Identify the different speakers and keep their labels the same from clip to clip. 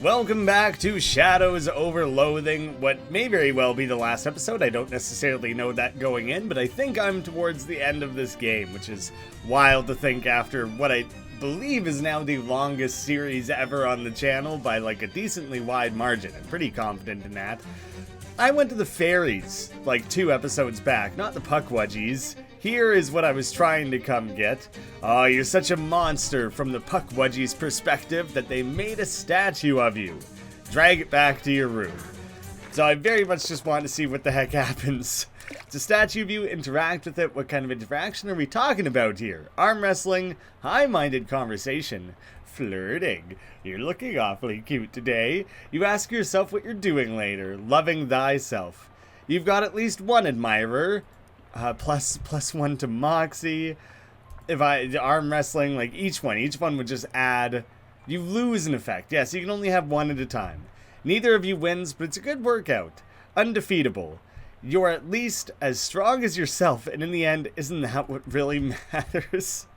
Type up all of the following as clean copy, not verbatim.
Speaker 1: Welcome back to Shadows Over Loathing, what may very well be the last episode. I don't necessarily know that going in, but I think I'm towards the end of this game, which is wild to think after what I believe is now the longest series ever on the channel by like a decently wide margin. I'm pretty confident in that. I went to the fairies like 2 episodes back, not the Puckwudgies. Here is what I was trying to come get. Oh, you're such a monster from the Puckwudgies' perspective that they made a statue of you. Drag it back to your room. So I very much just want to see what the heck happens. It's a statue of you, interact with it. What kind of interaction are we talking about here? Arm wrestling, high-minded conversation, flirting. You're looking awfully cute today. You ask yourself what you're doing later, loving thyself. You've got at least one admirer. Plus 1 to Moxie. If arm wrestling, like each one would just add. You lose an effect. Yes, you can only have one at a time. Neither of you wins, but it's a good workout. Undefeatable. You're at least as strong as yourself, and in the end, isn't that what really matters?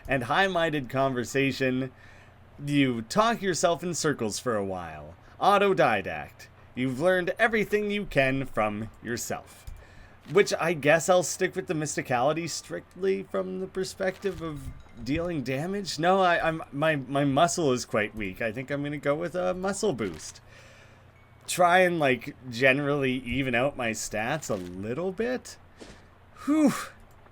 Speaker 1: And high-minded conversation. You talk yourself in circles for a while. Autodidact. You've learned everything you can from yourself. Which I guess I'll stick with the mysticality strictly from the perspective of dealing damage. No, my muscle is quite weak. I think I'm gonna go with a muscle boost. Try and like generally even out my stats a little bit. Whew.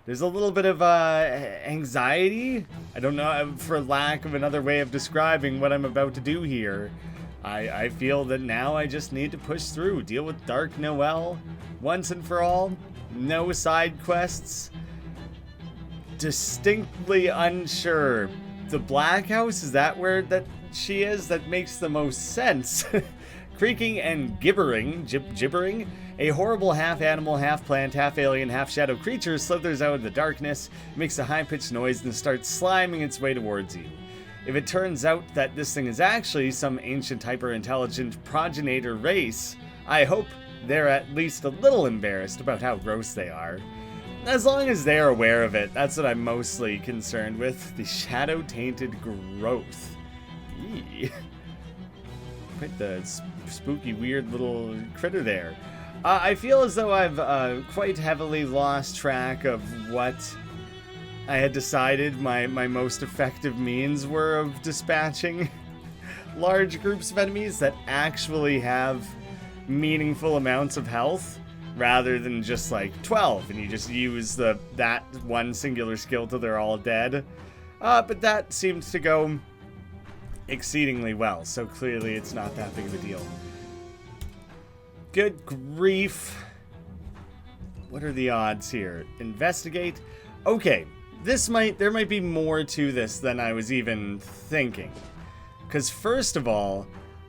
Speaker 1: There's a little bit of anxiety. I don't know, for lack of another way of describing what I'm about to do here. I feel that now I just need to push through, deal with Dark Noel once and for all. No side quests. Distinctly unsure. The Black House, is that where that she is? That makes the most sense. Creaking and gibbering. A horrible half-animal, half-plant, half-alien, half-shadow creature slithers out of the darkness, makes a high-pitched noise, and starts sliming its way towards you. If it turns out that this thing is actually some ancient hyper-intelligent progenitor race, I hope they're at least a little embarrassed about how gross they are. As long as they're aware of it, that's what I'm mostly concerned with. The shadow-tainted growth. Eee. Quite the spooky, weird little critter there. I feel as though I've quite heavily lost track of what I had decided my most effective means were of dispatching large groups of enemies that actually have meaningful amounts of health, rather than just like 12 and you just use that one singular skill till they're all dead. But that seems to go exceedingly well, so clearly it's not that big of a deal. Good grief. What are the odds here? Investigate. Okay, there might be more to this than I was even thinking. Because first of all,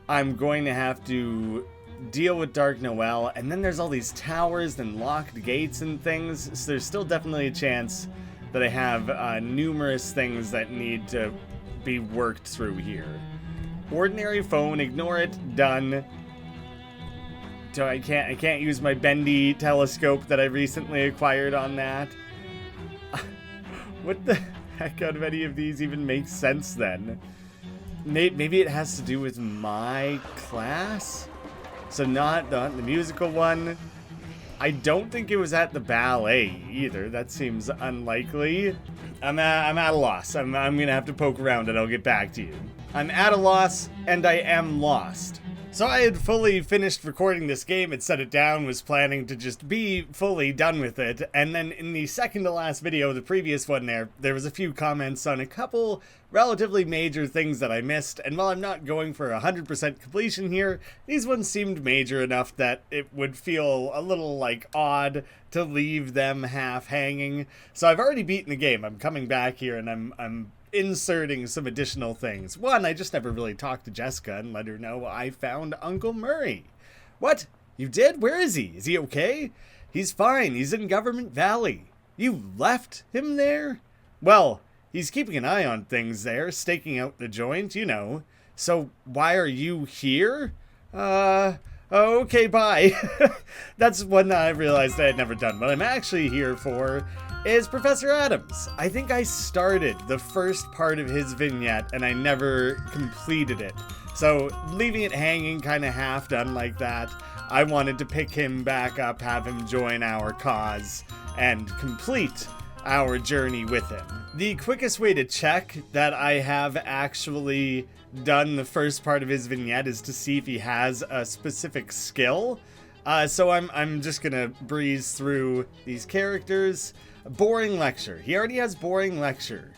Speaker 1: I'm going to have to deal with Dark Noel, and then there's all these towers and locked gates and things, so there's still definitely a chance that I have numerous things that need to be worked through here. Ordinary phone, ignore it, done. So I can't use my bendy telescope that I recently acquired on that. What the heck out of any of these even makes sense then? Maybe it has to do with my class? So not the musical one. I don't think it was at the ballet either. That seems unlikely. I'm at a loss. I'm gonna have to poke around and I'll get back to you. I'm at a loss and I am lost. So I had fully finished recording this game and set it down, was planning to just be fully done with it, and then in the second to last video, the previous one there was a few comments on a couple relatively major things that I missed, and while I'm not going for 100% completion here, these ones seemed major enough that it would feel a little like odd to leave them half hanging. So I've already beaten the game. I'm coming back here and I'm inserting some additional things. One, I just never really talked to Jessica and let her know I found Uncle Murray. What? You did? Where is he? Is he okay? He's fine. He's in Government Valley. You left him there? Well, he's keeping an eye on things there, staking out the joint, you know. So why are you here? Okay, bye. That's one that I realized I had never done. What I'm actually here for is Professor Adams. I think I started the first part of his vignette and I never completed it. So leaving it hanging kind of half done like that, I wanted to pick him back up, have him join our cause, and complete our journey with him. The quickest way to check that I have actually done the first part of his vignette is to see if he has a specific skill. So I'm just gonna breeze through these characters. Boring lecture. He already has boring lecture.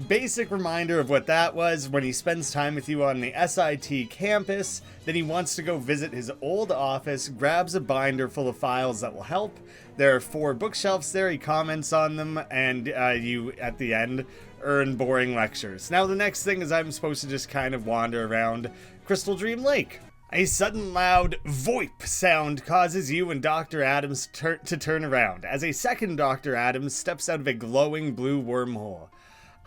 Speaker 1: Basic reminder of what that was: when he spends time with you on the SIT campus, then he wants to go visit his old office, grabs a binder full of files that will help. There are 4 bookshelves there, he comments on them, and you, at the end, earn boring lectures. Now the next thing is I'm supposed to just kind of wander around Crystal Dream Lake. A sudden loud VoIP sound causes you and Dr. Adams to turn around, as a second Dr. Adams steps out of a glowing blue wormhole.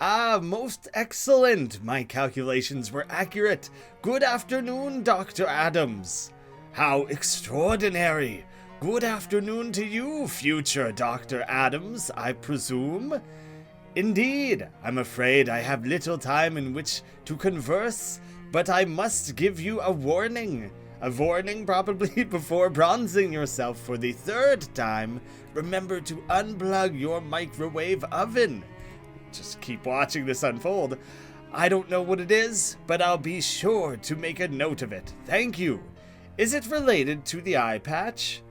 Speaker 1: Ah, most excellent. My calculations were accurate. Good afternoon, Dr. Adams. How extraordinary. Good afternoon to you, future Dr. Adams, I presume. Indeed, I'm afraid I have little time in which to converse, but I must give you a warning. A warning probably before bronzing yourself for the 3rd time. Remember to unplug your microwave oven. Just keep watching this unfold. I don't know what it is, but I'll be sure to make a note of it. Thank you. Is it related to the eye patch?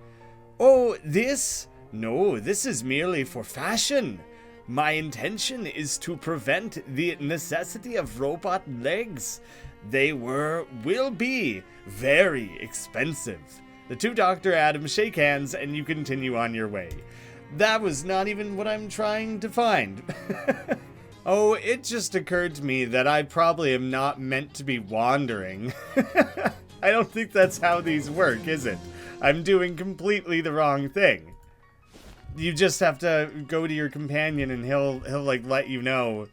Speaker 1: Oh, this? No, this is merely for fashion. My intention is to prevent the necessity of robot legs. They will be very expensive. The 2 Dr. Adams shake hands and you continue on your way. That was not even what I'm trying to find. Oh, it just occurred to me that I probably am not meant to be wandering. I don't think that's how these work, is it? I'm doing completely the wrong thing. You just have to go to your companion and he'll like let you know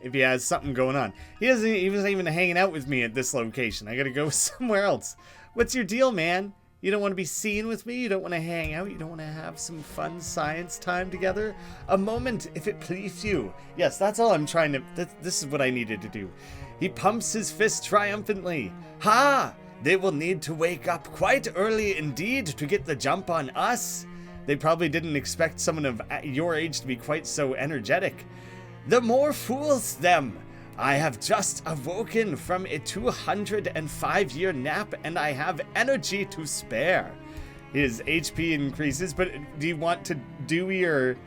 Speaker 1: if he has something going on. He wasn't even hanging out with me at this location. I gotta go somewhere else. What's your deal, man? You don't want to be seen with me? You don't want to hang out? You don't want to have some fun science time together? A moment, if it please you. Yes, that's all I'm trying to... This is what I needed to do. He pumps his fist triumphantly. Ha! They will need to wake up quite early indeed to get the jump on us. They probably didn't expect someone of your age to be quite so energetic. The more fools them. I have just awoken from a 205-year nap and I have energy to spare. His HP increases, but do you want to do your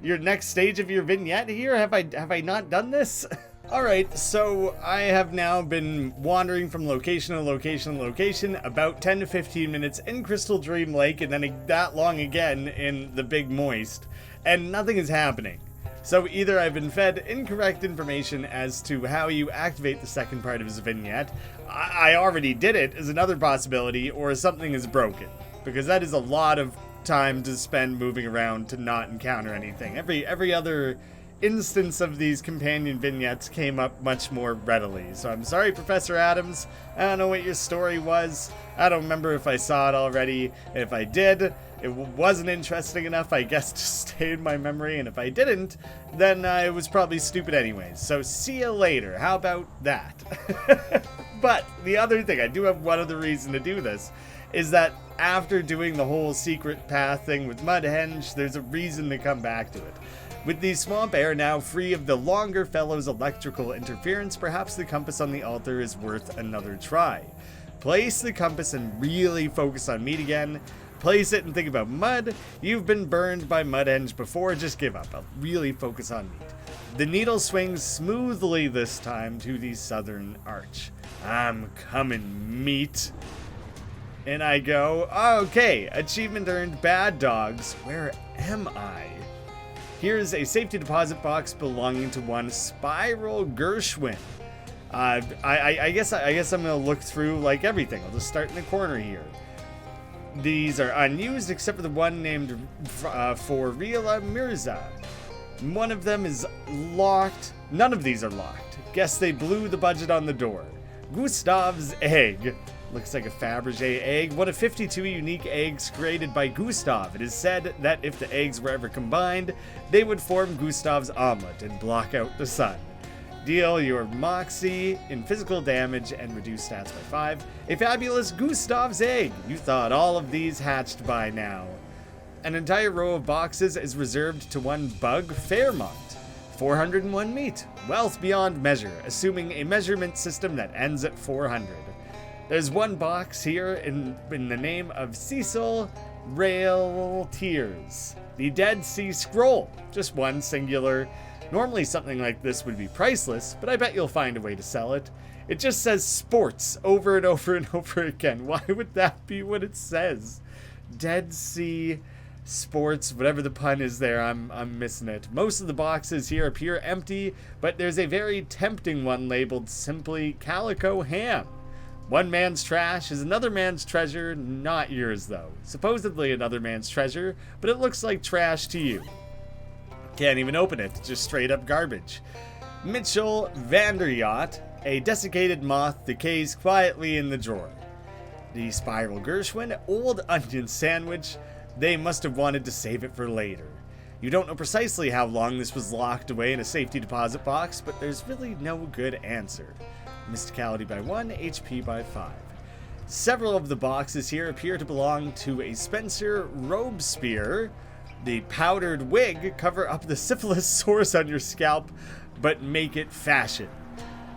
Speaker 1: next stage of your vignette here? Have I not done this? Alright, so I have now been wandering from location to location to location, about 10 to 15 minutes in Crystal Dream Lake, and then that long again in the Big Moist, and nothing is happening. So either I've been fed incorrect information as to how you activate the second part of his vignette, I already did it is another possibility, or something is broken. Because that is a lot of time to spend moving around to not encounter anything. Every other instance of these companion vignettes came up much more readily. So I'm sorry, Professor Adams. I don't know what your story was. I don't remember if I saw it already. If I did, it wasn't interesting enough, I guess, to stay in my memory. And if I didn't, then it was probably stupid anyways. So see you later. How about that? But the other thing, I do have one other reason to do this, is that after doing the whole secret path thing with Mudhenge, there's a reason to come back to it. With the swamp air now free of the longer fellow's electrical interference, perhaps the compass on the altar is worth another try. Place the compass and really focus on meat again. Place it and think about mud. You've been burned by Mudhenge before, just give up. I'll really focus on meat. The needle swings smoothly this time to the southern arch. I'm coming, meat. And I go, okay, achievement earned, bad dogs. Where am I? Here's a safety deposit box belonging to one Spiral Gershwin. I guess I'm gonna look through like everything. I'll just start in the corner here. These are unused except for the one named for Rila Mirza. One of them is locked. None of these are locked. Guess they blew the budget on the door. Gustav's egg. Looks like a Fabergé egg. One of 52 unique eggs created by Gustav. It is said that if the eggs were ever combined, they would form Gustav's omelet and block out the sun. Deal your Moxie in physical damage and reduce stats by 5. A fabulous Gustav's egg. You thought all of these hatched by now. An entire row of boxes is reserved to one bug, Fairmont. 401 meat. Wealth beyond measure, assuming a measurement system that ends at 400. There's one box here in the name of Cecil Rail Tears. The Dead Sea Scroll. Just one singular. Normally something like this would be priceless, but I bet you'll find a way to sell it. It just says sports over and over and over again. Why would that be what it says? Dead Sea Sports, whatever the pun is there, I'm missing it. Most of the boxes here appear empty, but there's a very tempting one labeled simply Calico Ham. One man's trash is another man's treasure, not yours though. Supposedly another man's treasure, but it looks like trash to you. Can't even open it, just straight up garbage. Mitchell Vanderyacht, a desiccated moth, decays quietly in the drawer. The Spiral Gershwin, old onion sandwich, they must have wanted to save it for later. You don't know precisely how long this was locked away in a safety deposit box, but there's really no good answer. Mysticality by 1, HP by 5. Several of the boxes here appear to belong to a Spencer Robespierre. The powdered wig cover up the syphilis sores on your scalp, but make it fashion.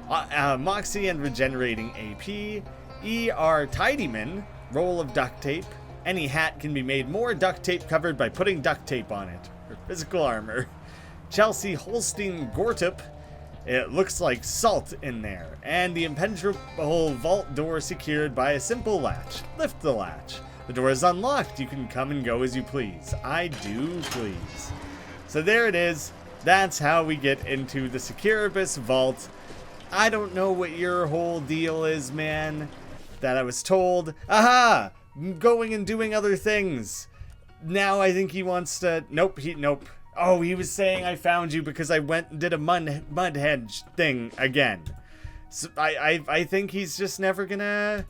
Speaker 1: Moxie and regenerating AP. ER Tidyman, roll of duct tape. Any hat can be made more duct tape covered by putting duct tape on it. Or physical armor. Chelsea Holstein Gortup. It looks like salt in there. And the impenetrable vault door secured by a simple latch. Lift the latch. The door is unlocked. You can come and go as you please. I do please. So there it is. That's how we get into the Securibus vault. I don't know what your whole deal is, man. That I was told. Aha! Going and doing other things. Now I think he wants to... Nope. Oh, he was saying I found you because I went and did a mud hedge thing again. So I think he's just never gonna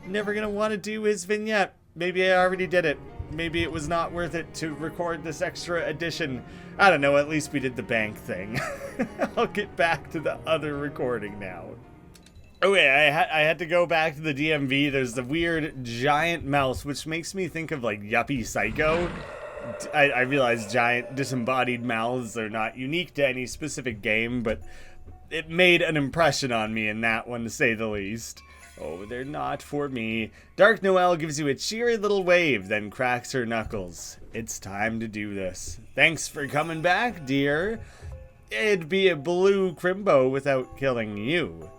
Speaker 1: want to do his vignette. Maybe I already did it. Maybe it was not worth it to record this extra edition. I don't know, at least we did the bank thing. I'll get back to the other recording now. Oh yeah, I had to go back to the DMV. There's the weird giant mouse, which makes me think of like Yuppie Psycho. I realize giant disembodied mouths are not unique to any specific game, but it made an impression on me in that one, to say the least. Oh, they're not for me. Dark Noel gives you a cheery little wave, then cracks her knuckles. It's time to do this. Thanks for coming back, dear. It'd be a blue Crimbo without killing you.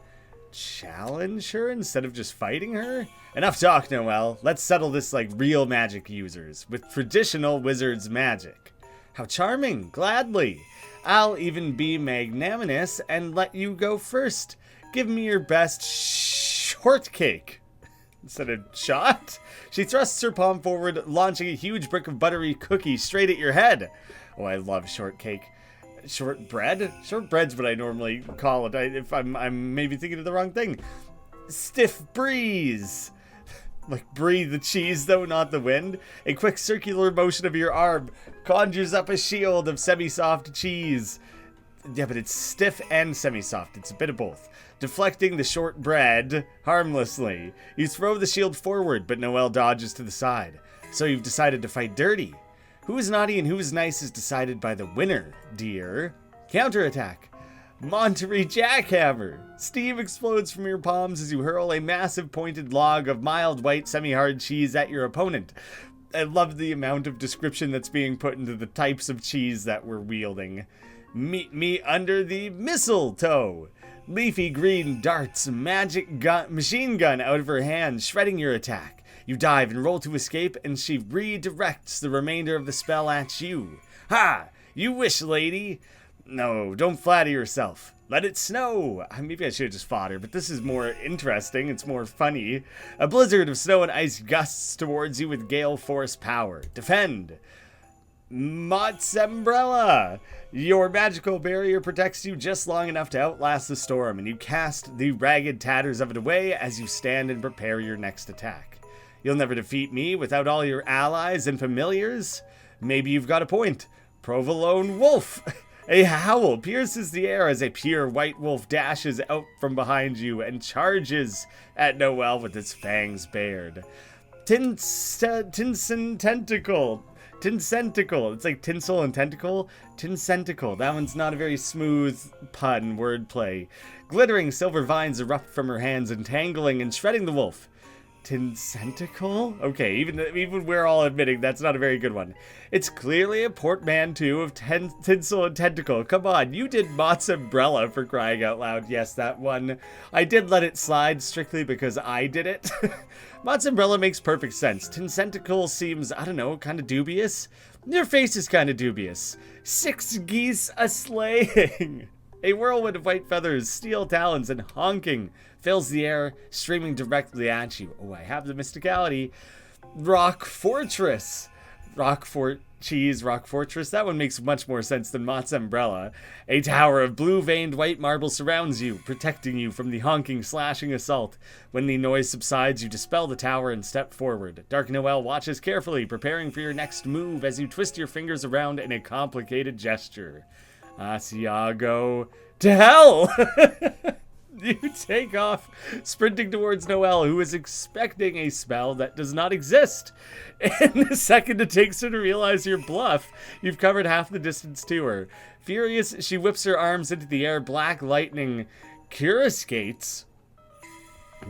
Speaker 1: Challenge her instead of just fighting her? Enough talk, Noel. Let's settle this like real magic users, with traditional wizard's magic. How charming. Gladly. I'll even be magnanimous and let you go first. Give me your best shortcake. Instead of shot? She thrusts her palm forward, launching a huge brick of buttery cookie straight at your head. Oh, I love shortcake. Shortbread? Shortbread's what I normally call it. If I'm maybe thinking of the wrong thing. Stiff breeze. Like breathe the cheese though, not the wind. A quick circular motion of your arm conjures up a shield of semi-soft cheese. Yeah, but it's stiff and semi-soft. It's a bit of both. Deflecting the shortbread harmlessly. You throw the shield forward, but Noel dodges to the side. So you've decided to fight dirty. Who is naughty and who is nice is decided by the winner, dear. Counterattack. Monterey Jackhammer. Steam explodes from your palms as you hurl a massive pointed log of mild white semi-hard cheese at your opponent. I love the amount of description that's being put into the types of cheese that we're wielding. Meet me under the mistletoe. Leafy green darts machine gun out of her hand, shredding your attack. You dive and roll to escape, and she redirects the remainder of the spell at you. Ha! You wish, lady. No, don't flatter yourself. Let it snow. Maybe I should have just fought her, but this is more interesting. It's more funny. A blizzard of snow and ice gusts towards you with gale force power. Defend. Mott's Umbrella! Your magical barrier protects you just long enough to outlast the storm, and you cast the ragged tatters of it away as you stand and prepare your next attack. You'll never defeat me without all your allies and familiars? Maybe you've got a point. Provolone Wolf! A howl pierces the air as a pure white wolf dashes out from behind you and charges at Noel with its fangs bared. Tinsenticle. It's like tinsel and tentacle. Tinsenticle. That one's not a very smooth pun wordplay. Glittering silver vines erupt from her hands, entangling and shredding the wolf. Tinsenticle? Okay, even we're all admitting that's not a very good one. It's clearly a portmanteau of tinsel and tentacle. Come on, you did Mott's Umbrella, for crying out loud. Yes, that one. I did let it slide strictly because I did it. Mott's Umbrella makes perfect sense. Tinsenticle seems, I don't know, kind of dubious. Your face is kind of dubious. 6 geese a-sleighing. A whirlwind of white feathers, steel talons, and honking fills the air, streaming directly at you. Oh, I have the mysticality. Rock Fortress. Rock Fortress. That one makes much more sense than Mott's Umbrella. A tower of blue-veined white marble surrounds you, protecting you from the honking, slashing assault. When the noise subsides, you dispel the tower and step forward. Dark Noel watches carefully, preparing for your next move as you twist your fingers around in a complicated gesture. Asiago to hell! You take off, sprinting towards Noel, who is expecting a spell that does not exist. In the second it takes her to realize your bluff, you've covered half the distance to her. Furious, she whips her arms into the air, black lightning coruscates.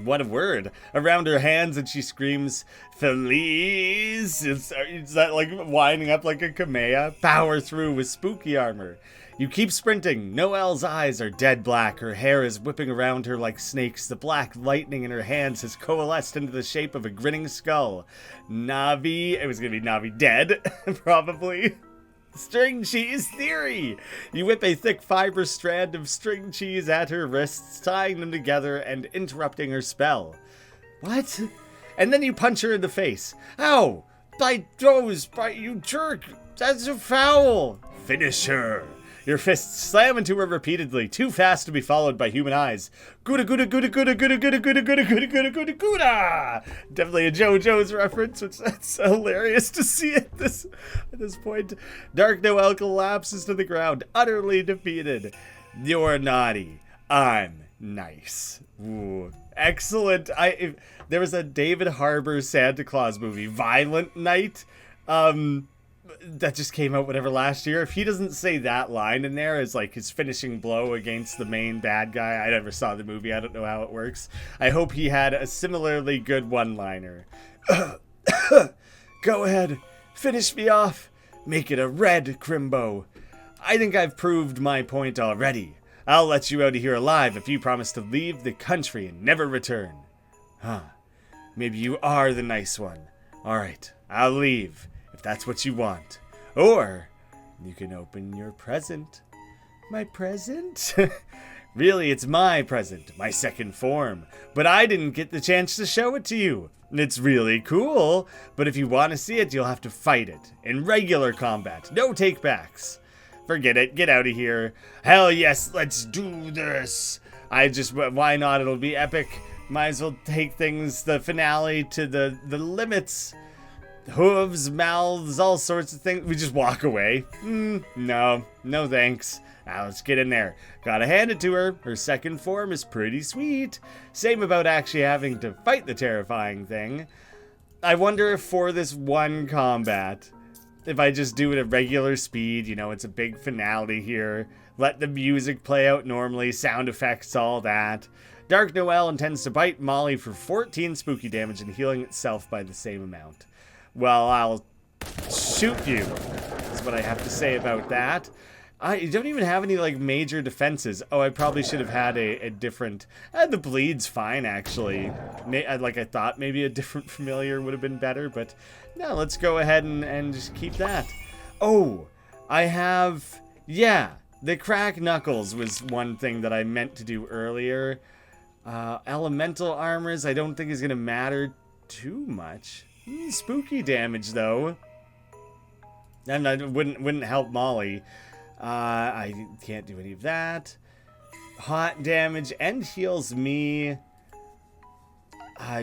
Speaker 1: What a word. Around her hands, and she screams, Feliz! Is that like winding up like a kamea? Power through with spooky armor. You keep sprinting. Noel's eyes are dead black. Her hair is whipping around her like snakes. The black lightning in her hands has coalesced into the shape of a grinning skull. Navi, it was going to be Navi dead, probably. String cheese theory! You whip a thick fiber strand of string cheese at her wrists, tying them together and interrupting her spell. What? And then you punch her in the face. Ow! By those, you jerk! That's a foul! Finish her! Your fists slam into her repeatedly, too fast to be followed by human eyes. Gouda gouda gouda gouda gouda gouda gouda gouda gouda gouda gouda gouda! Definitely a JoJo's reference, which that's hilarious to see at this point. Dark Noel collapses to the ground, utterly defeated. You're naughty. I'm nice. Ooh, excellent. There was a David Harbour Santa Claus movie, Violent Night. That just came out whatever last year. If he doesn't say that line in there as like his finishing blow against the main bad guy, I never saw the movie. I don't know how it works. I hope he had a similarly good one-liner. Go ahead, finish me off. Make it a red Crimbo. I think I've proved my point already. I'll let you out of here alive if you promise to leave the country and never return. Huh. Maybe you are the nice one. Alright, I'll leave. If that's what you want. Or you can open your present. My present? Really, it's my present, my second form. But I didn't get the chance to show it to you. It's really cool, but if you want to see it, you'll have to fight it. In regular combat. No takebacks. Forget it. Get out of here. Hell yes, let's do this. Why not? It'll be epic. Might as well take things, the finale, to the limits. Hooves, mouths, all sorts of things. We just walk away. No thanks. Now let's get in there. Gotta hand it to her. Her second form is pretty sweet. Same about actually having to fight the terrifying thing. I wonder if for this one combat, if I just do it at regular speed, you know, it's a big finale here. Let the music play out normally, sound effects, all that. Dark Noel intends to bite Molly for 14 spooky damage and healing itself by the same amount. Well, I'll shoot you, is what I have to say about that. I don't even have any, like, major defenses. Oh, I probably should have had a different... the bleed's fine, actually. I thought maybe a different familiar would have been better, but no, let's go ahead and just keep that. Oh, I have... Yeah, the crack knuckles was one thing that I meant to do earlier. Elemental armors I don't think is going to matter too much. Spooky damage, though. And I wouldn't help Molly. I can't do any of that. Hot damage and heals me.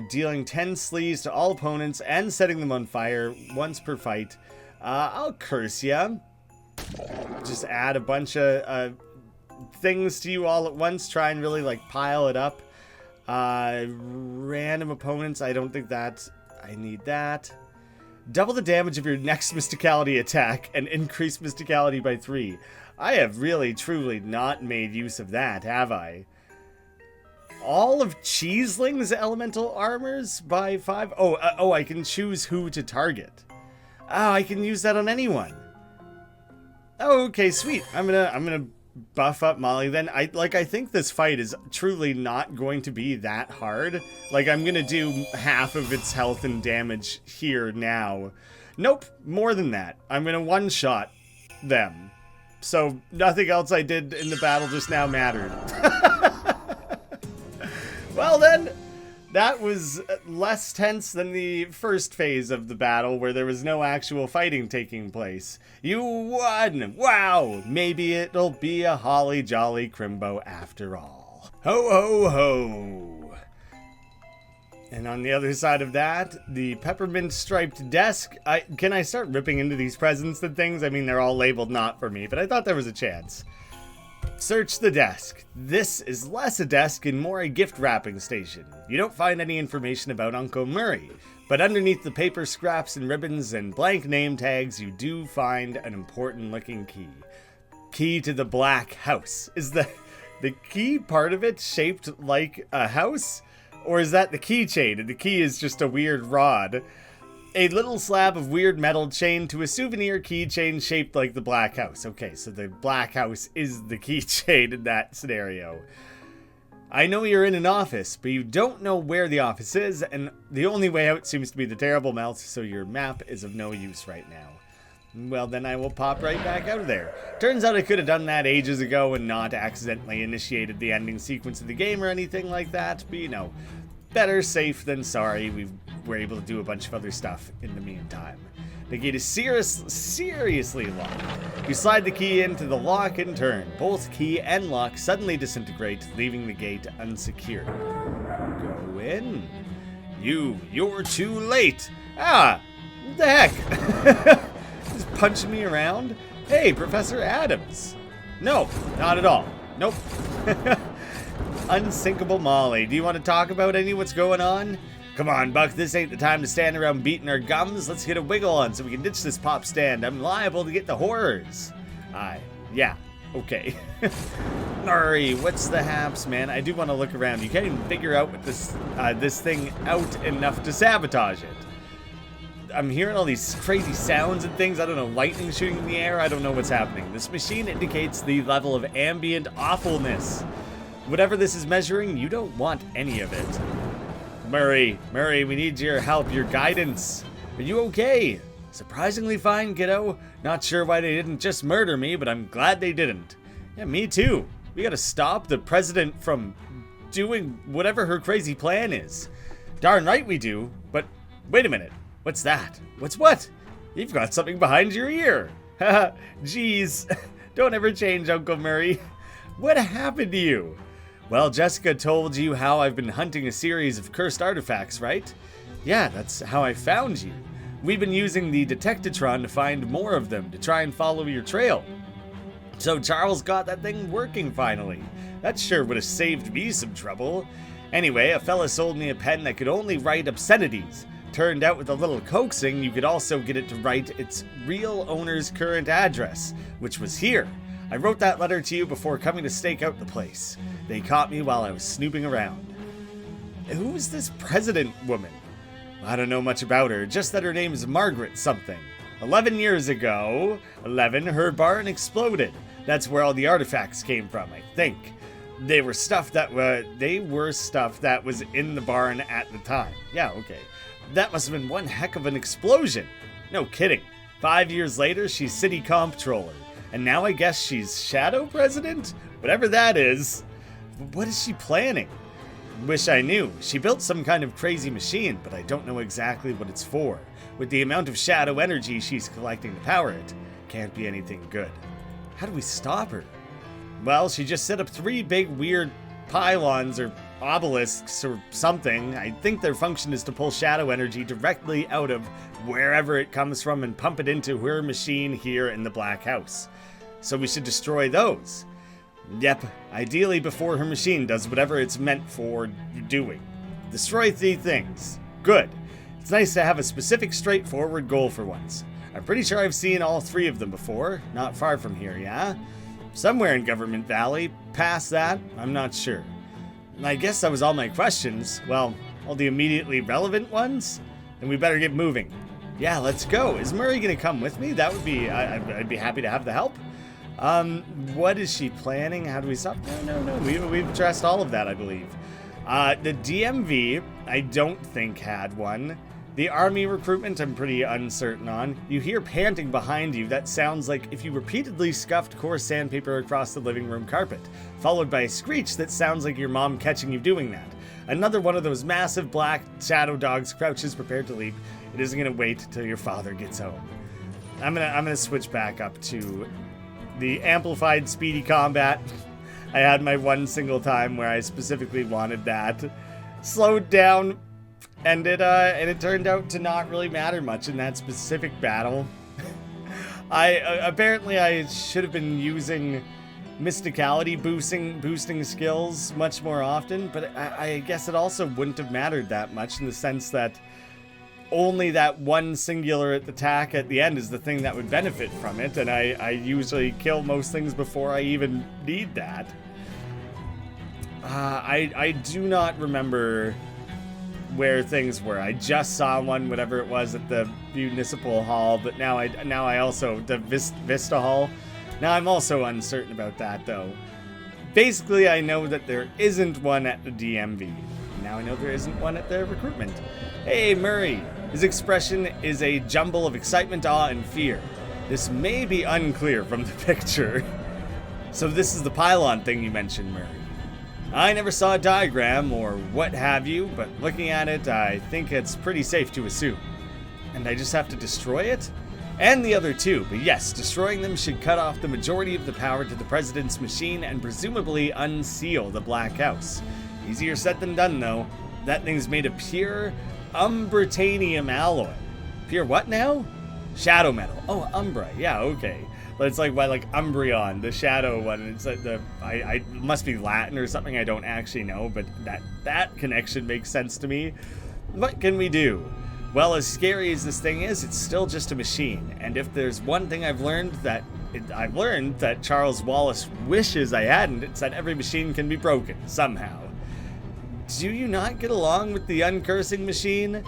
Speaker 1: Dealing 10 sleaze to all opponents and setting them on fire once per fight. I'll curse ya. Just add a bunch of things to you all at once. Try and really like pile it up. Random opponents. I don't think that I need that. Double the damage of your next Mysticality attack and increase Mysticality by 3. I have really, truly not made use of that, have I? All of Cheesling's elemental armors by 5? Oh, I can choose who to target. Oh, I can use that on anyone. Oh, okay, sweet. I'm gonna buff up Molly then. I think this fight is truly not going to be that hard. Like, I'm gonna do half of its health and damage here now. Nope, more than that. I'm gonna one-shot them. So nothing else I did in the battle just now mattered. Well then, that was less tense than the first phase of the battle where there was no actual fighting taking place. You won! Wow! Maybe it'll be a holly jolly crimbo after all. Ho ho ho! And on the other side of that, the peppermint striped desk. Can I start ripping into these presents and things? I mean, they're all labeled not for me, but I thought there was a chance. Search the desk. This is less a desk and more a gift wrapping station. You don't find any information about Uncle Murray, but underneath the paper scraps and ribbons and blank name tags, you do find an important looking key. Key to the Black House. Is the key part of it shaped like a house? Or is that the keychain and the key is just a weird rod? A little slab of weird metal chained to a souvenir keychain shaped like the Black House. Okay, so the Black House is the keychain in that scenario. I know you're in an office, but you don't know where the office is, and the only way out seems to be the terrible melt, so your map is of no use right now. Well, then I will pop right back out of there. Turns out I could have done that ages ago and not accidentally initiated the ending sequence of the game or anything like that, but you know, better safe than sorry. We were able to do a bunch of other stuff in the meantime. The gate is seriously locked. You slide the key into the lock and turn. Both key and lock suddenly disintegrate, leaving the gate unsecured. Go in. You're too late. Ah, what the heck? Just punching me around? Hey, Professor Adams. No, not at all. Nope. Unsinkable Molly. Do you want to talk about what's going on? Come on, Buck, this ain't the time to stand around beating our gums. Let's get a wiggle on so we can ditch this pop stand. I'm liable to get the horrors. Yeah, okay. Murray, what's the haps, man? I do want to look around. You can't even figure out what this thing out enough to sabotage it. I'm hearing all these crazy sounds and things. I don't know, lightning shooting in the air. I don't know what's happening. This machine indicates the level of ambient awfulness. Whatever this is measuring, you don't want any of it. Murray, we need your help, your guidance. Are you okay? Surprisingly fine, kiddo. Not sure why they didn't just murder me, but I'm glad they didn't. Yeah, me too. We gotta stop the president from doing whatever her crazy plan is. Darn right we do, but wait a minute. What's that? What's what? You've got something behind your ear. Haha, geez. Don't ever change, Uncle Murray. What happened to you? Well, Jessica told you how I've been hunting a series of cursed artifacts, right? Yeah, that's how I found you. We've been using the Detectatron to find more of them, to try and follow your trail. So Charles got that thing working finally. That sure would have saved me some trouble. Anyway, a fella sold me a pen that could only write obscenities. Turned out with a little coaxing, you could also get it to write its real owner's current address, which was here. I wrote that letter to you before coming to stake out the place. They caught me while I was snooping around. Who's this president woman? I don't know much about her, just that her name is Margaret something. 11 years ago, her barn exploded. That's where all the artifacts came from, I think. They were stuff that was in the barn at the time. Yeah, okay. That must have been one heck of an explosion. No kidding. 5 years later, she's city comptroller. And now I guess she's shadow president? Whatever that is. What is she planning? Wish I knew. She built some kind of crazy machine, but I don't know exactly what it's for. With the amount of shadow energy she's collecting to power it, can't be anything good. How do we stop her? Well, she just set up 3 big weird pylons or obelisks or something. I think their function is to pull shadow energy directly out of wherever it comes from and pump it into her machine here in the Black House. So we should destroy those. Yep, ideally before her machine does whatever it's meant for doing. Destroy 3 things. Good. It's nice to have a specific, straightforward goal for once. I'm pretty sure I've seen all 3 of them before. Not far from here, yeah? Somewhere in Government Valley. Past that, I'm not sure. I guess that was all my questions. Well, all the immediately relevant ones? Then we better get moving. Yeah, let's go. Is Murray gonna come with me? That would be... I'd be happy to have the help. What is she planning? How do we stop? No. We've addressed all of that, I believe. The DMV, I don't think had one. The army recruitment, I'm pretty uncertain on. You hear panting behind you. That sounds like if you repeatedly scuffed coarse sandpaper across the living room carpet, followed by a screech that sounds like your mom catching you doing that. Another one of those massive black shadow dogs crouches prepared to leap. It isn't gonna wait till your father gets home. I'm gonna switch back up to the amplified speedy combat. I had my one single time where I specifically wanted that. Slowed down, and it turned out to not really matter much in that specific battle. Apparently I should have been using mysticality boosting skills much more often, but I guess it also wouldn't have mattered that much in the sense that only that one singular attack at the end is the thing that would benefit from it, and I usually kill most things before I even need that. I do not remember where things were. I just saw one, whatever it was, at the municipal hall, but now I also, the Vista Hall. Now I'm also uncertain about that, though. Basically, I know that there isn't one at the DMV. Now I know there isn't one at the recruitment. Hey, Murray. His expression is a jumble of excitement, awe, and fear. This may be unclear from the picture. So this is the pylon thing you mentioned, Murray. I never saw a diagram or what have you, but looking at it, I think it's pretty safe to assume. And I just have to destroy it? And the other 2, but yes, destroying them should cut off the majority of the power to the president's machine and presumably unseal the Black House. Easier said than done, though. That thing's made of pure umbritanium alloy. Pure what now? Shadow metal. Oh, Umbra. Yeah, okay. But it's like Umbreon, the shadow one. It's like I must be Latin or something. I don't actually know, but that connection makes sense to me. What can we do? Well, as scary as this thing is, it's still just a machine. And if there's one thing I've learned that Charles Wallace wishes I hadn't, it's that every machine can be broken somehow. Do you not get along with the uncursing machine?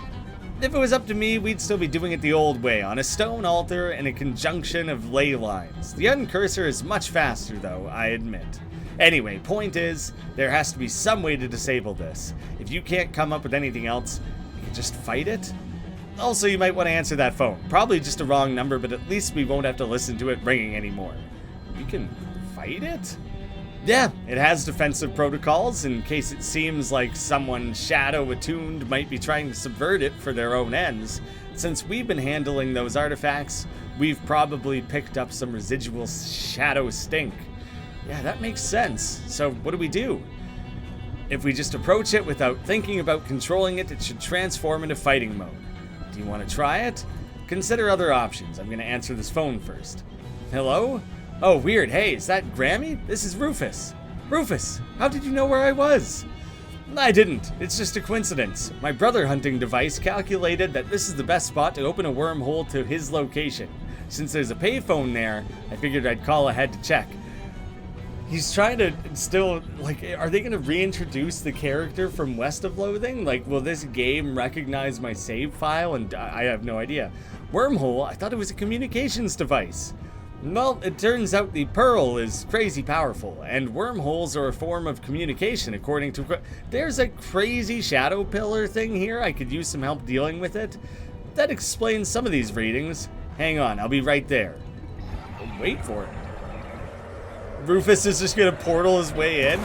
Speaker 1: If it was up to me, we'd still be doing it the old way, on a stone altar and a conjunction of ley lines. The uncurser is much faster, though, I admit. Anyway, point is, there has to be some way to disable this. If you can't come up with anything else, you can just fight it? Also, you might want to answer that phone. Probably just a wrong number, but at least we won't have to listen to it ringing anymore. We can fight it? Yeah, it has defensive protocols in case it seems like someone shadow-attuned might be trying to subvert it for their own ends. Since we've been handling those artifacts, we've probably picked up some residual shadow stink. Yeah, that makes sense. So what do we do? If we just approach it without thinking about controlling it, it should transform into fighting mode. Do you want to try it? Consider other options. I'm going to answer this phone first. Hello? Oh, weird. Hey, is that Grammy? This is Rufus. Rufus, how did you know where I was? I didn't. It's just a coincidence. My brother hunting device calculated that this is the best spot to open a wormhole to his location. Since there's a payphone there, I figured I'd call ahead to check. He's trying to still, are they going to reintroduce the character from West of Loathing? Will this game recognize my save file? And I have no idea. Wormhole? I thought it was a communications device. Well, it turns out the Pearl is crazy powerful, and wormholes are a form of communication according to... There's a crazy shadow pillar thing here. I could use some help dealing with it. That explains some of these readings. Hang on, I'll be right there. Wait for it. Rufus is just gonna portal his way in?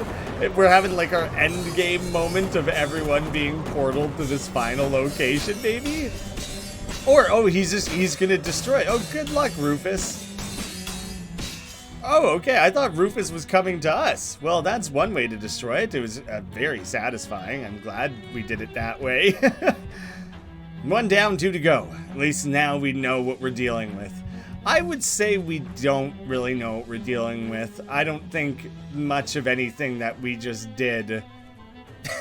Speaker 1: We're having like our end game moment of everyone being portaled to this final location, maybe? Or, oh, he's gonna destroy. Oh, good luck, Rufus. Oh, okay, I thought Rufus was coming to us. Well, that's one way to destroy it. It was very satisfying. I'm glad we did it that way. 1 down, 2 to go. At least now we know what we're dealing with. I would say we don't really know what we're dealing with. I don't think much of anything that we just did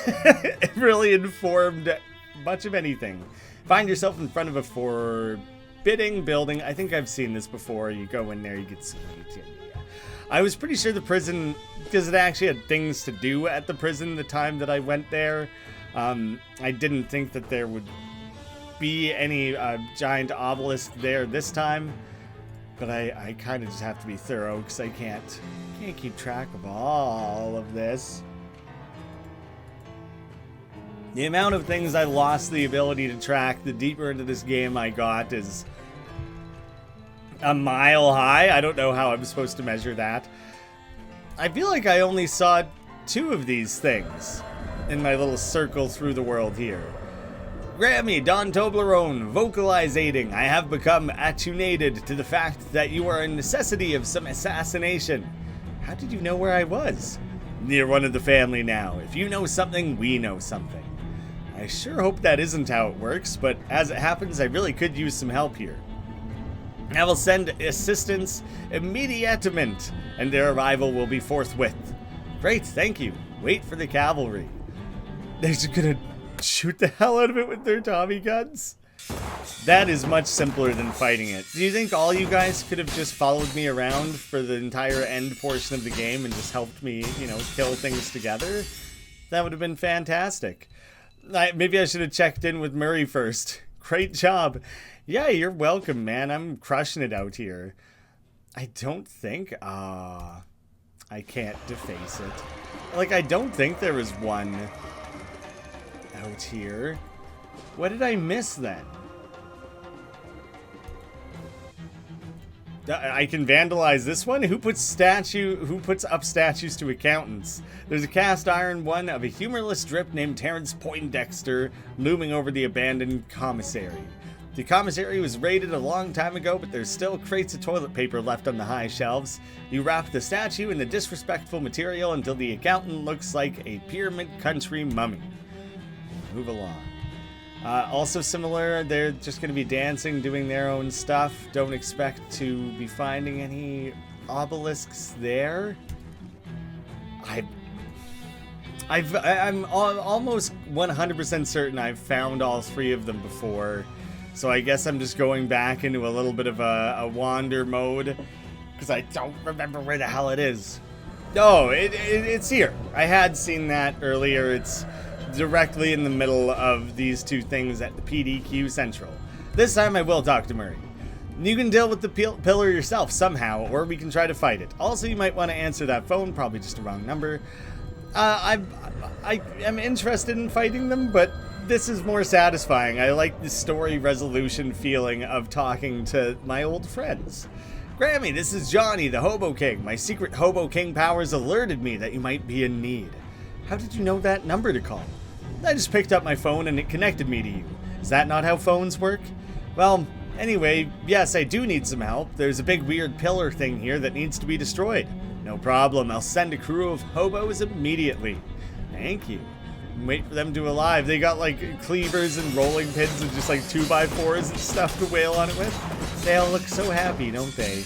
Speaker 1: it really informed much of anything. Find yourself in front of a forbidding building. I think I've seen this before. You go in there, you get some. I was pretty sure the prison, because it actually had things to do at the prison the time that I went there. I didn't think that there would be any giant obelisk there this time. But I kind of just have to be thorough because I can't keep track of all of this. The amount of things I lost the ability to track the deeper into this game I got is a mile high. I don't know how I'm supposed to measure that. I feel like I only saw 2 of these things in my little circle through the world here. Grammy, Don Toblerone, vocalizating. I have become attunated to the fact that you are a necessity of some assassination. How did you know where I was? Near one of the family now. If you know something, we know something. I sure hope that isn't how it works, but as it happens, I really could use some help here. I will send assistance immediatement, and their arrival will be forthwith. Great, thank you. Wait for the cavalry. They're just gonna shoot the hell out of it with their Tommy guns? That is much simpler than fighting it. Do you think all you guys could have just followed me around for the entire end portion of the game and just helped me, you know, kill things together? That would have been fantastic. Maybe I should have checked in with Murray first. Great job. Yeah, you're welcome, man. I'm crushing it out here. I don't think... I can't deface it. Like, I don't think there was one out here. What did I miss then? I can vandalize this one? Who puts up statues to accountants? There's a cast iron one of a humorless drip named Terrence Poindexter looming over the abandoned commissary. The commissary was raided a long time ago, but there's still crates of toilet paper left on the high shelves. You wrap the statue in the disrespectful material until the accountant looks like a pyramid country mummy. Move along. Also similar, they're just going to be dancing, doing their own stuff. Don't expect to be finding any obelisks there. I'm almost 100% certain I've found all 3 of them before. So I guess I'm just going back into a little bit of a wander mode, because I don't remember where the hell it is. Oh, it's here. I had seen that earlier. It's directly in the middle of these 2 things at the PDQ Central. This time I will talk to Murray. You can deal with the pillar yourself somehow, or we can try to fight it. Also, you might want to answer that phone, probably just a wrong number. I am interested in fighting them, but this is more satisfying. I like the story resolution feeling of talking to my old friends. Grammy, this is Johnny, the Hobo King. My secret Hobo King powers alerted me that you might be in need. How did you know that number to call? I just picked up my phone and it connected me to you. Is that not how phones work? Well, anyway, yes, I do need some help. There's a big weird pillar thing here that needs to be destroyed. No problem, I'll send a crew of hobos immediately. Thank you. Wait for them to arrive. They got like cleavers and rolling pins and just like 2x4s and stuff to wail on it with. They all look so happy, don't they?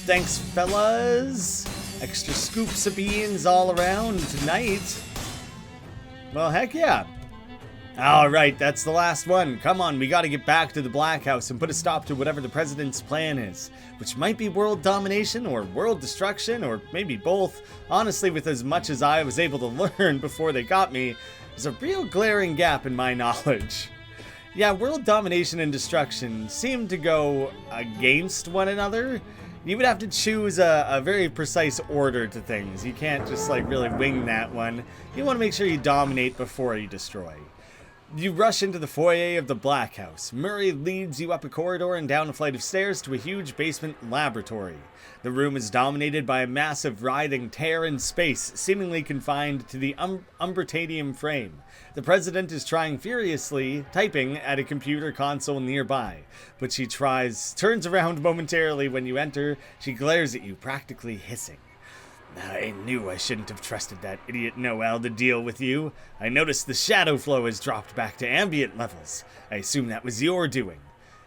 Speaker 1: Thanks, fellas. Extra scoops of beans all around tonight. Well, heck yeah. Alright, that's the last one. Come on, we gotta get back to the Black House and put a stop to whatever the President's plan is. Which might be world domination or world destruction or maybe both. Honestly, with as much as I was able to learn before they got me, there's a real glaring gap in my knowledge. Yeah, world domination and destruction seem to go against one another. You would have to choose a very precise order to things. You can't just like really wing that one. You want to make sure you dominate before you destroy. You rush into the foyer of the Black House. Murray leads you up a corridor and down a flight of stairs to a huge basement laboratory. The room is dominated by a massive writhing tear in space, seemingly confined to the Umbratanium frame. The president is trying furiously, typing at a computer console nearby, but she turns around momentarily when you enter. She glares at you, practically hissing. I knew I shouldn't have trusted that idiot Noel to deal with you. I noticed the shadow flow has dropped back to ambient levels. I assume that was your doing.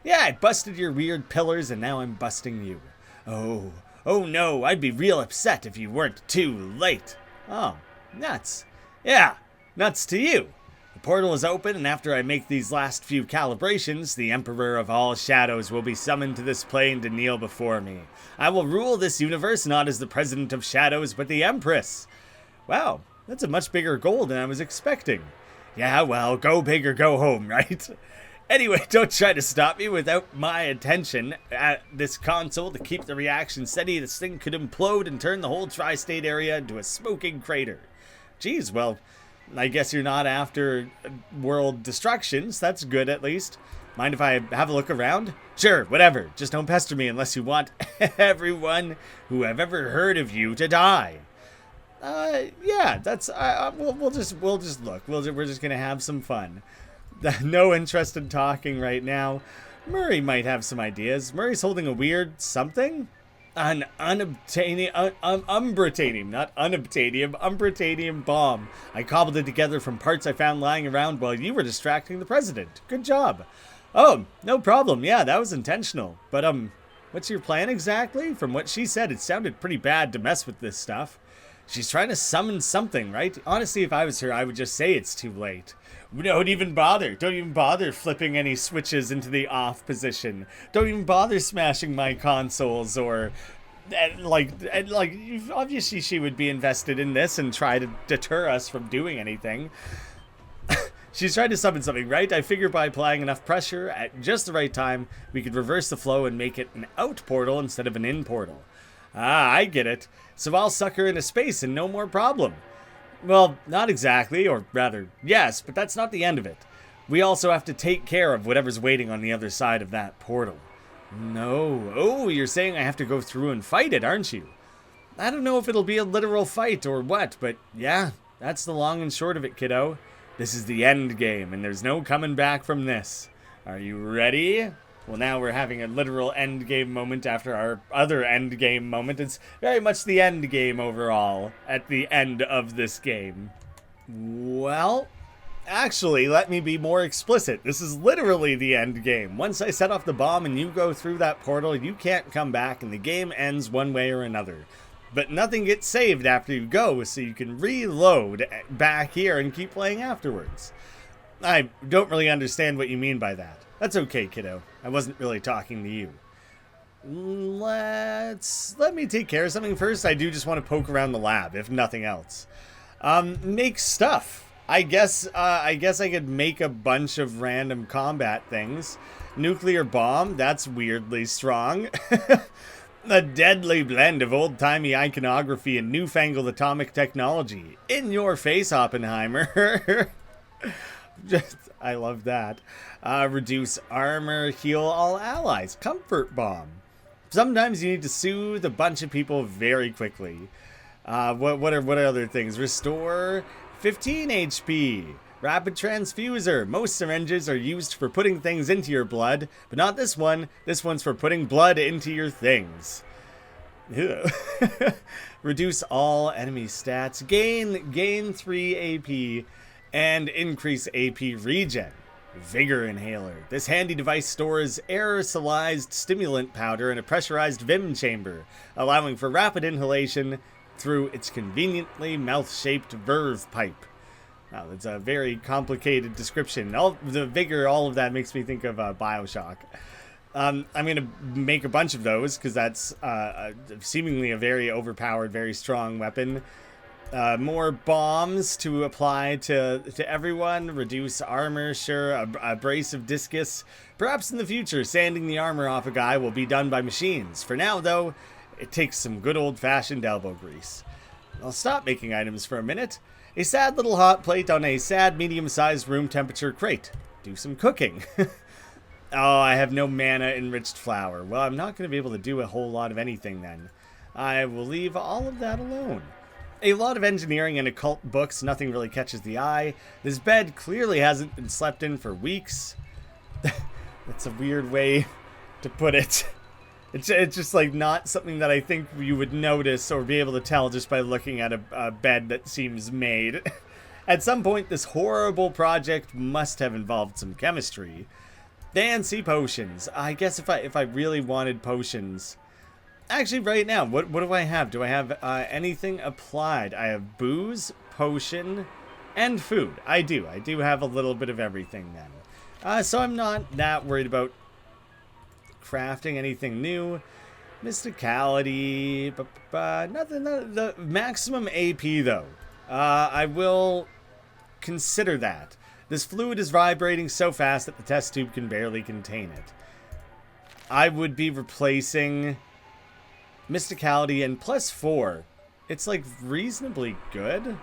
Speaker 1: Yeah, I busted your weird pillars and now I'm busting you. Oh no, I'd be real upset if you weren't too late. Oh, nuts. Yeah, nuts to you. The portal is open, and after I make these last few calibrations, the Emperor of all Shadows will be summoned to this plane to kneel before me. I will rule this universe not as the President of Shadows, but the Empress. Wow, that's a much bigger goal than I was expecting. Yeah, well, go big or go home, right? Anyway, don't try to stop me without my attention at this console to keep the reaction steady. This thing could implode and turn the whole tri-state area into a smoking crater. Geez, well, I guess you're not after world destructions. That's good, at least. Mind if I have a look around? Sure, whatever. Just don't pester me unless you want everyone who have ever heard of you to die. Yeah, that's. We'll just look. We're just gonna have some fun. No interest in talking right now. Murray might have some ideas. Murray's holding a weird something. An Umbratanium bomb. I cobbled it together from parts I found lying around while you were distracting the president. Good job. Oh, no problem. Yeah, that was intentional. But, what's your plan exactly? From what she said, it sounded pretty bad to mess with this stuff. She's trying to summon something, right? Honestly, if I was her, I would just say it's too late. Don't even bother. Don't even bother flipping any switches into the off position. Don't even bother smashing my consoles or... obviously she would be invested in this and try to deter us from doing anything. She's trying to summon something, right? I figure by applying enough pressure at just the right time, we could reverse the flow and make it an out portal instead of an in portal. Ah, I get it. So I'll suck her into space and no more problem. Well, not exactly, or rather, yes, but that's not the end of it. We also have to take care of whatever's waiting on the other side of that portal. No. Oh, you're saying I have to go through and fight it, aren't you? I don't know if it'll be a literal fight or what, but yeah, that's the long and short of it, kiddo. This is the end game, and there's no coming back from this. Are you ready? Well, now we're having a literal end game moment after our other end game moment. It's very much the end game overall at the end of this game. Well... actually, let me be more explicit. This is literally the end game. Once I set off the bomb and you go through that portal, you can't come back and the game ends one way or another. But nothing gets saved after you go, so you can reload back here and keep playing afterwards. I don't really understand what you mean by that. That's okay, kiddo. I wasn't really talking to you. Let me take care of something first. I do just want to poke around the lab, if nothing else. Make stuff. I guess I could make a bunch of random combat things. Nuclear bomb, that's weirdly strong. A deadly blend of old-timey iconography and newfangled atomic technology. In your face, Oppenheimer. I love that. Reduce armor, heal all allies. Comfort bomb. Sometimes you need to soothe a bunch of people very quickly. What are other things? Restore 15 HP. Rapid transfuser. Most syringes are used for putting things into your blood, but not this one. This one's for putting blood into your things. Reduce all enemy stats. Gain 3 AP and increase AP regen. Vigor inhaler. This handy device stores aerosolized stimulant powder in a pressurized Vim chamber, allowing for rapid inhalation through its conveniently mouth-shaped verve pipe. Wow, that's a very complicated description. All the vigor, all of that makes me think of Bioshock. I'm going to make a bunch of those because that's seemingly a very overpowered, very strong weapon. More bombs to apply to everyone. Reduce armor, sure. Abrasive discus. Perhaps in the future, sanding the armor off a guy will be done by machines. For now, though, it takes some good old-fashioned elbow grease. I'll stop making items for a minute. A sad little hot plate on a sad medium-sized room temperature crate. Do some cooking. Oh, I have no mana-enriched flour. Well, I'm not going to be able to do a whole lot of anything then. I will leave all of that alone. A lot of engineering and occult books, nothing really catches the eye. This bed clearly hasn't been slept in for weeks. That's a weird way to put it. It's just like not something that I think you would notice or be able to tell just by looking at a bed that seems made. At some point, this horrible project must have involved some chemistry. Fancy potions. I guess if I really wanted potions... Actually, right now, what do I have? Do I have anything applied? I have booze, potion, and food. I do have a little bit of everything then. So I'm not that worried about crafting anything new. Mysticality, nothing. The maximum AP though. I will consider that. This fluid is vibrating so fast that the test tube can barely contain it. I would be replacing Mysticality and +4. It's like reasonably good.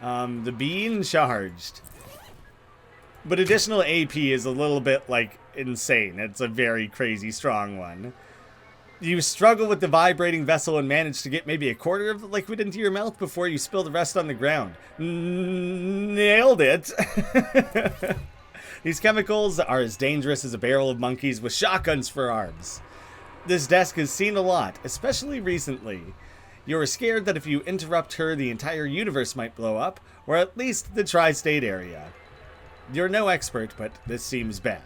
Speaker 1: The being charged. But additional AP is a little bit like insane. It's a very crazy strong one. You struggle with the vibrating vessel and manage to get maybe a quarter of the liquid into your mouth before you spill the rest on the ground. Nailed it. These chemicals are as dangerous as a barrel of monkeys with shotguns for arms. This desk has seen a lot, especially recently. You are scared that if you interrupt her, the entire universe might blow up, or at least the tri-state area. You're no expert, but this seems bad.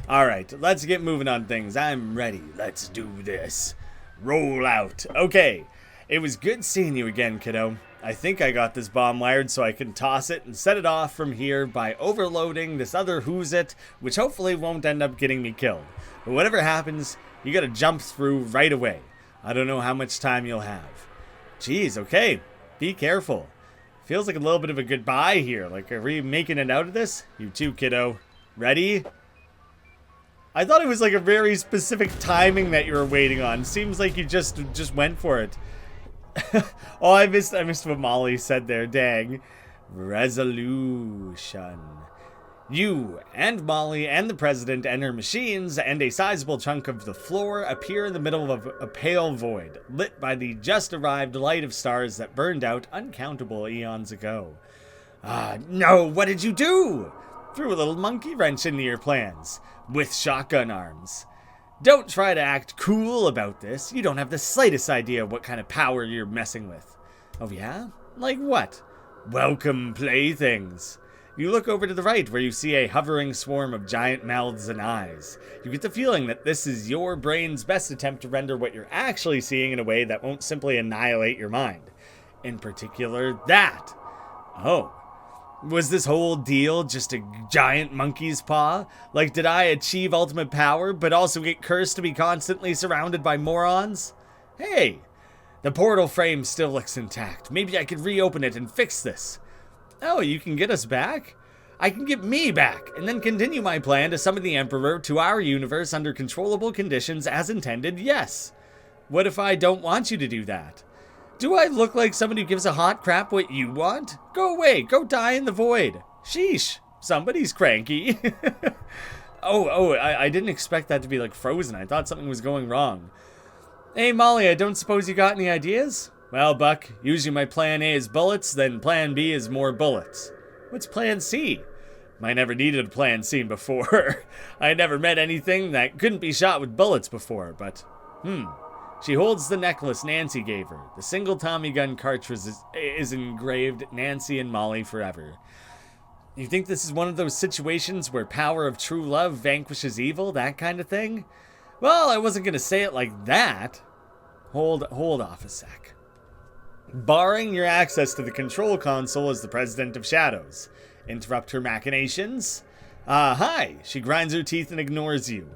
Speaker 1: Alright, let's get moving on things. I'm ready. Let's do this. Roll out. Okay, it was good seeing you again, kiddo. I think I got this bomb wired so I can toss it and set it off from here by overloading this other who's it, which hopefully won't end up getting me killed. But whatever happens, you gotta jump through right away. I don't know how much time you'll have. Jeez, okay. Be careful. Feels like a little bit of a goodbye here. Like, are we making it out of this? You too, kiddo. Ready? I thought it was like a very specific timing that you were waiting on. Seems like you just went for it. Oh, I missed what Molly said there. Dang. Resolution. You and Molly and the president and her machines and a sizable chunk of the floor appear in the middle of a pale void, lit by the just arrived light of stars that burned out uncountable eons ago. No, what did you do? Threw a little monkey wrench into your plans, with shotgun arms. Don't try to act cool about this. You don't have the slightest idea what kind of power you're messing with. Oh yeah? Like what? Welcome playthings. You look over to the right where you see a hovering swarm of giant mouths and eyes. You get the feeling that this is your brain's best attempt to render what you're actually seeing in a way that won't simply annihilate your mind. In particular, that. Oh. Was this whole deal just a giant monkey's paw? Like, did I achieve ultimate power, but also get cursed to be constantly surrounded by morons? Hey, the portal frame still looks intact. Maybe I could reopen it and fix this. Oh, you can get us back? I can get me back, and then continue my plan to summon the Emperor to our universe under controllable conditions as intended, yes. What if I don't want you to do that? Do I look like someone who gives a hot crap what you want? Go away, go die in the void. Sheesh, somebody's cranky. I didn't expect that to be like frozen. I thought something was going wrong. Hey Molly, I don't suppose you got any ideas? Well, Buck, usually my plan A is bullets, then plan B is more bullets. What's plan C? I never needed a plan C before. I never met anything that couldn't be shot with bullets before, but, She holds the necklace Nancy gave her. The single Tommy gun cartridge is engraved Nancy and Molly forever. You think this is one of those situations where power of true love vanquishes evil, that kind of thing? Well, I wasn't going to say it like that. Hold off a sec. Barring your access to the control console as the president of Shadows. Interrupt her machinations? Hi. She grinds her teeth and ignores you.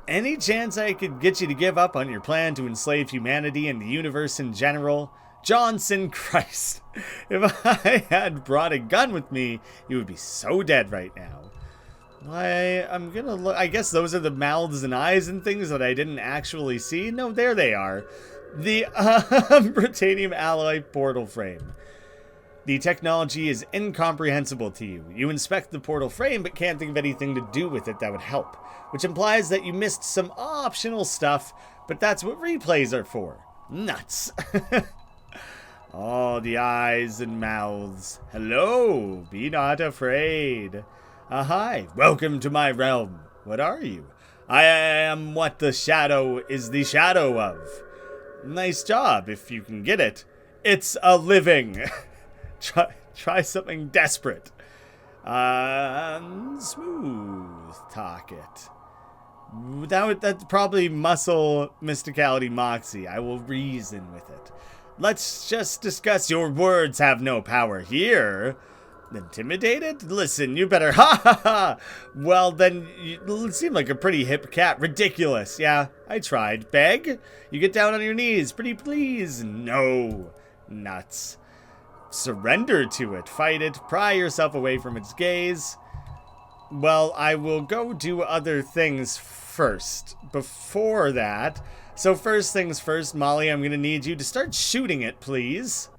Speaker 1: Any chance I could get you to give up on your plan to enslave humanity and the universe in general? Johnson Christ. If I had brought a gun with me, you would be so dead right now. I'm gonna look. I guess those are the mouths and eyes and things that I didn't actually see. No, there they are. The Britannium alloy portal frame. The technology is incomprehensible to you. You inspect the portal frame but can't think of anything to do with it that would help, which implies that you missed some optional stuff, but that's what replays are for. Nuts. Oh, the eyes and mouths. Hello, be not afraid. Hi, welcome to my realm. What are you? I am what the shadow is the shadow of. Nice job, if you can get it. It's a living. Try something desperate. Smooth talk it. That's probably muscle mysticality moxie. I will reason with it. Let's just discuss. Your words have no power here. Intimidated? Listen, you better. Ha ha ha. Well, then you seem like a pretty hip cat. Ridiculous. Yeah, I tried. Beg? You get down on your knees. Pretty please. No. Nuts. Surrender to it. Fight it. Pry yourself away from its gaze. Well, I will go do other things first. Before that. So first things first, Molly, I'm going to need you to start shooting it, please.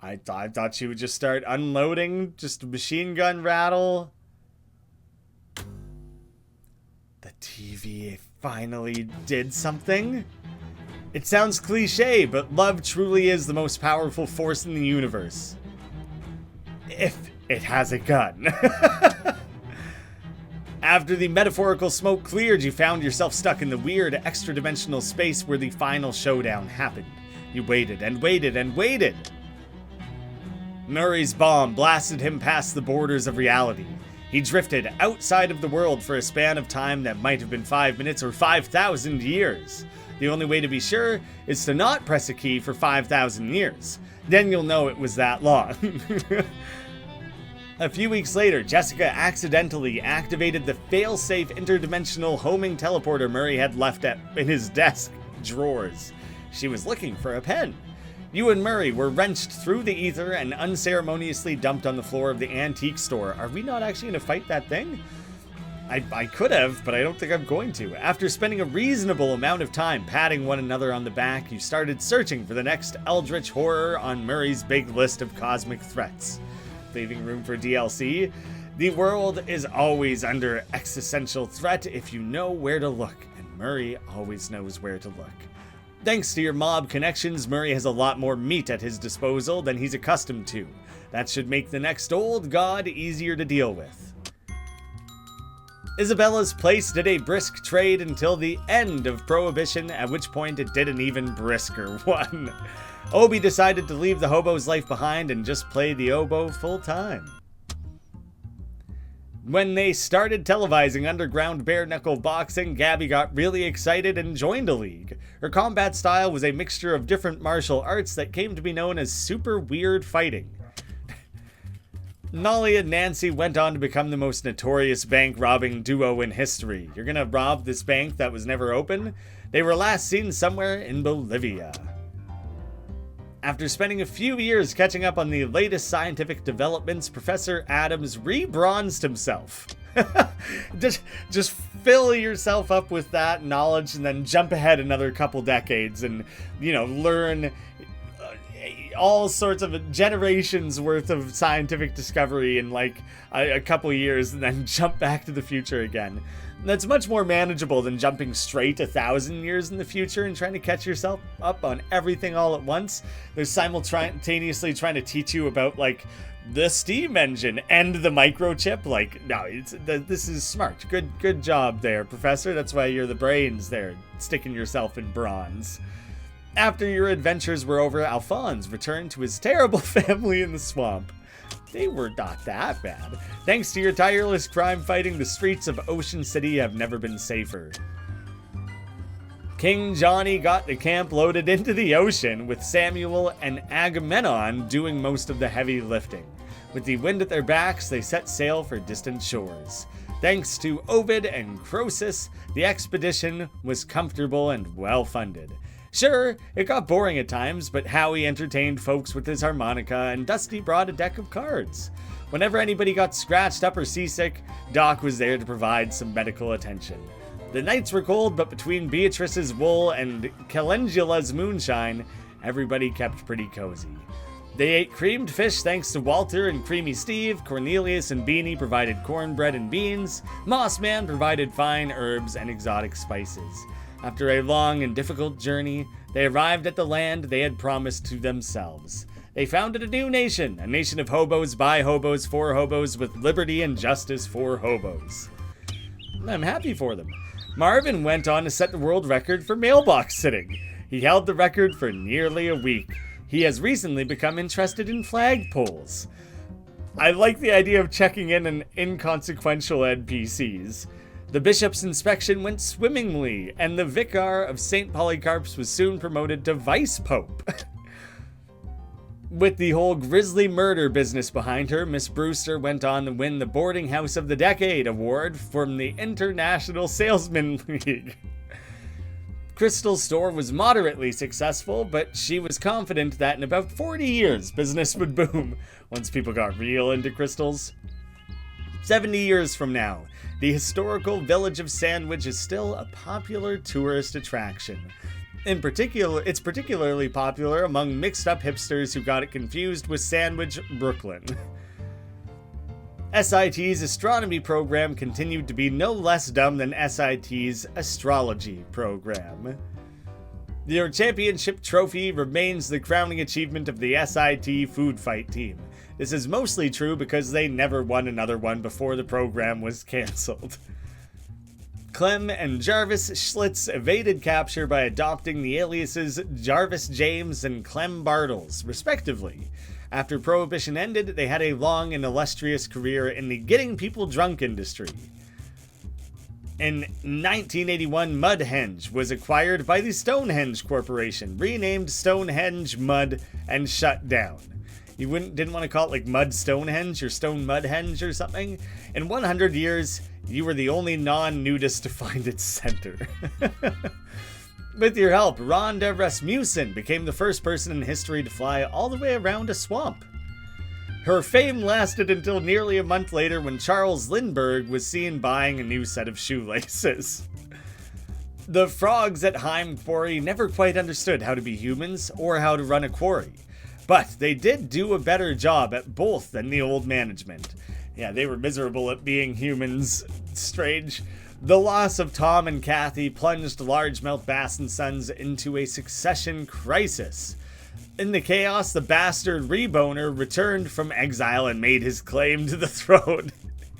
Speaker 1: I thought she would just start unloading, just a machine gun rattle. The TV finally did something. It sounds cliche, but love truly is the most powerful force in the universe. If it has a gun. After the metaphorical smoke cleared, you found yourself stuck in the weird extra-dimensional space where the final showdown happened. You waited and waited and waited. Murray's bomb blasted him past the borders of reality. He drifted outside of the world for a span of time that might have been 5 minutes or 5,000 years. The only way to be sure is to not press a key for 5,000 years. Then you'll know it was that long. A few weeks later, Jessica accidentally activated the fail-safe interdimensional homing teleporter Murray had left in his desk drawers. She was looking for a pen. You and Murray were wrenched through the ether and unceremoniously dumped on the floor of the antique store. Are we not actually going to fight that thing? I could have, but I don't think I'm going to. After spending a reasonable amount of time patting one another on the back, you started searching for the next eldritch horror on Murray's big list of cosmic threats. Leaving room for DLC. The world is always under existential threat if you know where to look, and Murray always knows where to look. Thanks to your mob connections, Murray has a lot more meat at his disposal than he's accustomed to. That should make the next old god easier to deal with. Isabella's place did a brisk trade until the end of Prohibition, at which point it did an even brisker one. Obi decided to leave the hobo's life behind and just play the oboe full time. When they started televising underground bare-knuckle boxing, Gabby got really excited and joined a league. Her combat style was a mixture of different martial arts that came to be known as super weird fighting. Nolly and Nancy went on to become the most notorious bank-robbing duo in history. You're gonna rob this bank that was never open? They were last seen somewhere in Bolivia. After spending a few years catching up on the latest scientific developments, Professor Adams re-bronzed himself. just fill yourself up with that knowledge and then jump ahead another couple decades and, learn all sorts of generations worth of scientific discovery in like a couple years and then jump back to the future again. That's much more manageable than jumping straight 1,000 years in the future and trying to catch yourself up on everything all at once. They're simultaneously trying to teach you about like the steam engine and the microchip. Like, no, this is smart. Good job there, Professor. That's why you're the brains there, sticking yourself in bronze. After your adventures were over, Alphonse returned to his terrible family in the swamp. They were not that bad. Thanks to your tireless crime fighting, the streets of Ocean City have never been safer. King Johnny got the camp loaded into the ocean, with Samuel and Agamemnon doing most of the heavy lifting. With the wind at their backs, they set sail for distant shores. Thanks to Ovid and Croesus, the expedition was comfortable and well-funded. Sure, it got boring at times, but Howie entertained folks with his harmonica, and Dusty brought a deck of cards. Whenever anybody got scratched up or seasick, Doc was there to provide some medical attention. The nights were cold, but between Beatrice's wool and Calendula's moonshine, everybody kept pretty cozy. They ate creamed fish thanks to Walter and Creamy Steve. Cornelius and Beanie provided cornbread and beans. Mossman provided fine herbs and exotic spices. After a long and difficult journey, they arrived at the land they had promised to themselves. They founded a new nation, a nation of hobos by hobos for hobos with liberty and justice for hobos. I'm happy for them. Marvin went on to set the world record for mailbox sitting. He held the record for nearly a week. He has recently become interested in flagpoles. I like the idea of checking in on inconsequential NPCs. The bishop's inspection went swimmingly, and the vicar of St. Polycarp's was soon promoted to vice pope. With the whole grisly murder business behind her, Miss Brewster went on to win the Boarding House of the Decade award from the International Salesman League. Crystal's store was moderately successful, but she was confident that in about 40 years, business would boom once people got real into crystals. 70 years from now, the historical village of Sandwich is still a popular tourist attraction. In particular, it's particularly popular among mixed-up hipsters who got it confused with Sandwich, Brooklyn. SIT's astronomy program continued to be no less dumb than SIT's astrology program. Their championship trophy remains the crowning achievement of the SIT food fight team. This is mostly true because they never won another one before the program was cancelled. Clem and Jarvis Schlitz evaded capture by adopting the aliases Jarvis James and Clem Bartles, respectively. After Prohibition ended, they had a long and illustrious career in the getting people drunk industry. In 1981, Mudhenge was acquired by the Stonehenge Corporation, renamed Stonehenge Mud, and shut down. You didn't want to call it like Mud Stonehenge or Stone Mudhenge or something? In 100 years, you were the only non-nudist to find its center. With your help, Rhonda Rasmussen became the first person in history to fly all the way around a swamp. Her fame lasted until nearly a month later when Charles Lindbergh was seen buying a new set of shoelaces. The frogs at Heim Quarry never quite understood how to be humans or how to run a quarry, but they did do a better job at both than the old management. Yeah, they were miserable at being humans. Strange. The loss of Tom and Kathy plunged Largemouth Bass and Sons into a succession crisis. In the chaos, the bastard Reboner returned from exile and made his claim to the throne.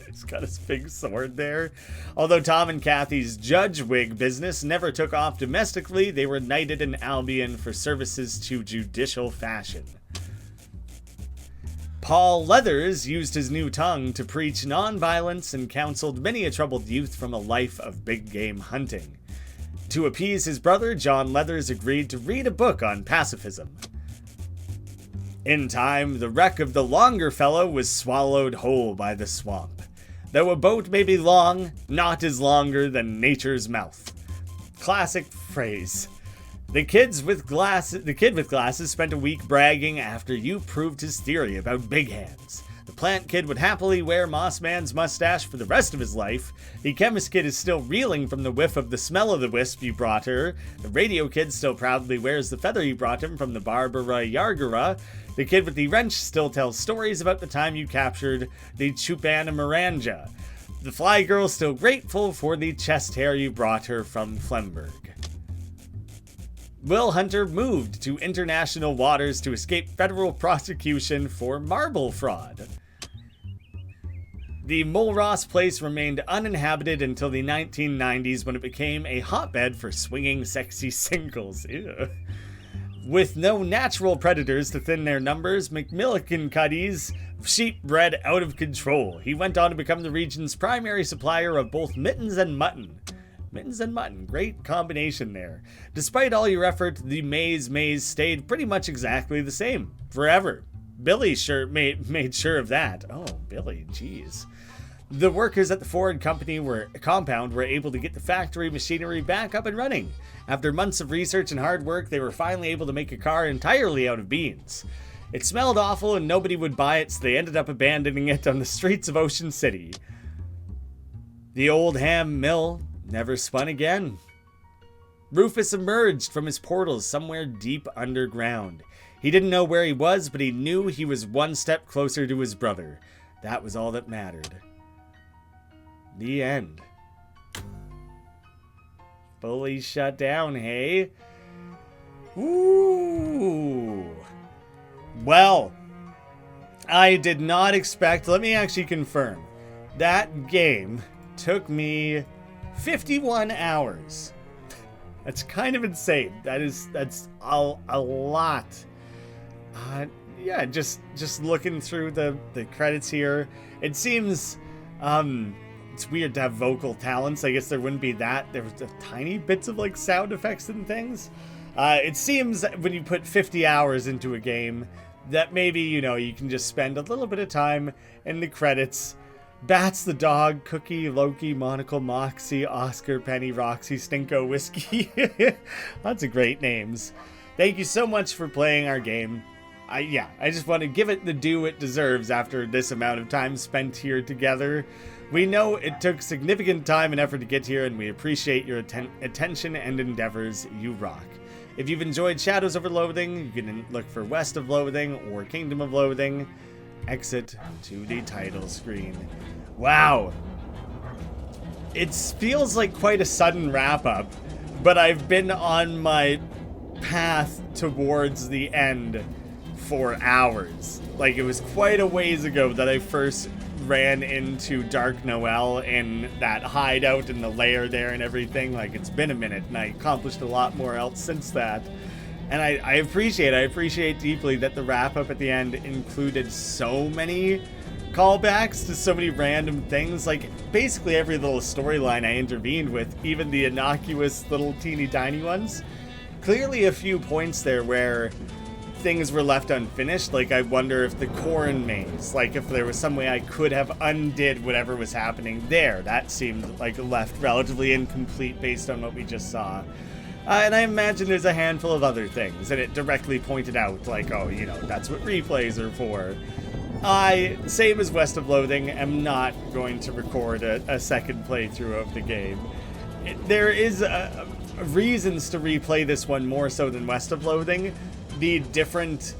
Speaker 1: He's got his big sword there. Although Tom and Kathy's judge wig business never took off domestically, they were knighted in Albion for services to judicial fashion. Paul Leathers used his new tongue to preach nonviolence and counseled many a troubled youth from a life of big game hunting. To appease his brother, John Leathers agreed to read a book on pacifism. In time, the wreck of the longer fellow was swallowed whole by the swamp. Though a boat may be long, naught is longer than nature's mouth. Classic phrase. The kid with glasses spent a week bragging after you proved his theory about big hands. The plant kid would happily wear Mossman's mustache for the rest of his life. The chemist kid is still reeling from the whiff of the smell of the wisp you brought her. The radio kid still proudly wears the feather you brought him from the Barbara Yargara. The kid with the wrench still tells stories about the time you captured the Chupanamoranja. The fly girl's still grateful for the chest hair you brought her from Flemberg. Will Hunter moved to international waters to escape federal prosecution for marble fraud. The Mulross place remained uninhabited until the 1990s when it became a hotbed for swinging sexy singles. Ew. With no natural predators to thin their numbers, McMillicuddy's sheep bred out of control. He went on to become the region's primary supplier of both mittens and mutton. Mittens and mutton, great combination there. Despite all your effort, the maze stayed pretty much exactly the same, forever. Billy sure made sure of that. Oh, Billy, jeez. The workers at the Ford compound were able to get the factory machinery back up and running. After months of research and hard work, they were finally able to make a car entirely out of beans. It smelled awful and nobody would buy it, so they ended up abandoning it on the streets of Ocean City. The old ham mill never spun again. Rufus emerged from his portals somewhere deep underground. He didn't know where he was, but he knew he was one step closer to his brother. That was all that mattered. The end. Fully shut down, hey? Ooh. Well, I did not expect... Let me actually confirm. That game took me 51 hours. That's kind of insane. That's a lot. Yeah, just looking through the credits here, it seems it's weird to have vocal talents. I guess there wouldn't be that. There was tiny bits of like sound effects and things. It seems that when you put 50 hours into a game, that maybe, you know, you can just spend a little bit of time in the credits. Bats the dog, Cookie, Loki, Monocle, Moxie, Oscar, Penny, Roxy, Stinko, Whiskey. Lots of great names. Thank you so much for playing our game. I just want to give it the due it deserves after this amount of time spent here together. We know it took significant time and effort to get here, and we appreciate your attention and endeavors. You rock. If you've enjoyed Shadows Over Loathing, you can look for West of Loathing or Kingdom of Loathing. Exit to the title screen. Wow. It feels like quite a sudden wrap-up, but I've been on my path towards the end for hours. Like, it was quite a ways ago that I first ran into Dark Noel in that hideout in the lair there and everything. Like, it's been a minute, and I accomplished a lot more else since that. And I appreciate deeply that the wrap-up at the end included so many callbacks to so many random things. Like, basically every little storyline I intervened with, even the innocuous little teeny tiny ones. Clearly a few points there where things were left unfinished. Like, I wonder if the corn maze, like if there was some way I could have undid whatever was happening there. That seemed like left relatively incomplete based on what we just saw. And I imagine there's a handful of other things, and it directly pointed out, like, oh, you know, that's what replays are for. I, same as West of Loathing, am not going to record a second playthrough of the game. There is reasons to replay this one more so than West of Loathing. The different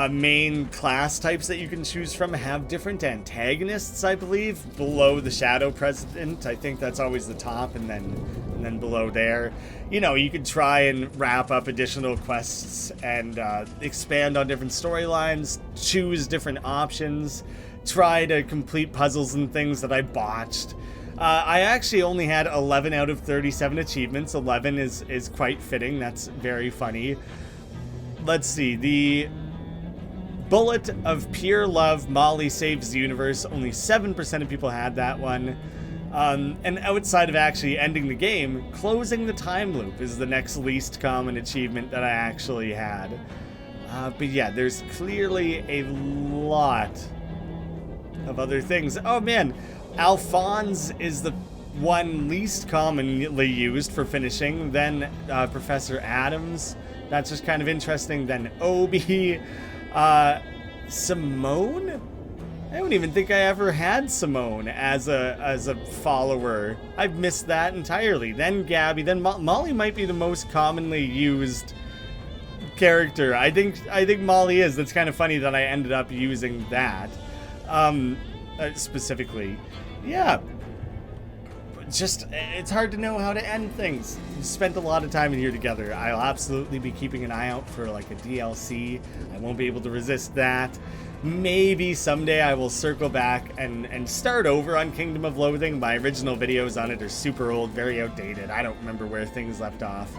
Speaker 1: main class types that you can choose from have different antagonists, I believe, below the Shadow President. I think that's always the top, and then below there. You know, you could try and wrap up additional quests and expand on different storylines, choose different options, try to complete puzzles and things that I botched. I actually only had 11 out of 37 achievements. 11 is quite fitting. That's very funny. Let's see. The Bullet of Pure Love, Molly Saves the Universe. Only 7% of people had that one. And outside of actually ending the game, closing the time loop is the next least common achievement that I actually had. But yeah, there's clearly a lot of other things. Oh man, Alphonse is the one least commonly used for finishing. Then Professor Adams. That's just kind of interesting. Then Obi. Simone? I don't even think I ever had Simone as a follower. I've missed that entirely. Then Gabby. Then Molly might be the most commonly used character. I think Molly is. That's kind of funny that I ended up using that specifically. Yeah. Just, it's hard to know how to end things. We spent a lot of time in here together. I'll absolutely be keeping an eye out for like a DLC. I won't be able to resist that. Maybe someday I will circle back and start over on Kingdom of Loathing. My original videos on it are super old, very outdated. I don't remember where things left off.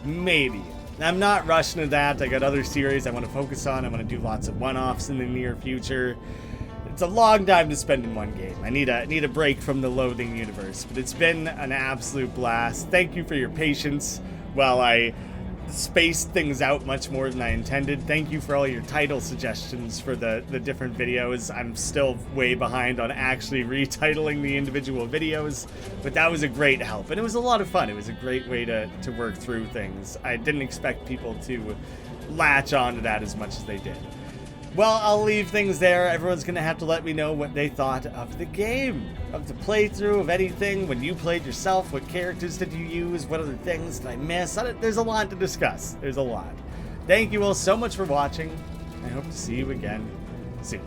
Speaker 1: Maybe. I'm not rushing to that. I got other series I want to focus on. I want to do lots of one-offs in the near future. It's a long time to spend in one game. I need a break from the Loathing universe, but it's been an absolute blast. Thank you for your patience while I spaced things out much more than I intended. Thank you for all your title suggestions for the different videos. I'm still way behind on actually retitling the individual videos, but that was a great help, and it was a lot of fun. It was a great way to work through things. I didn't expect people to latch on to that as much as they did. Well, I'll leave things there. Everyone's going to have to let me know what they thought of the game, of the playthrough, of anything. When you played yourself, what characters did you use? What other things did I miss? There's a lot to discuss. There's a lot. Thank you all so much for watching. I hope to see you again soon.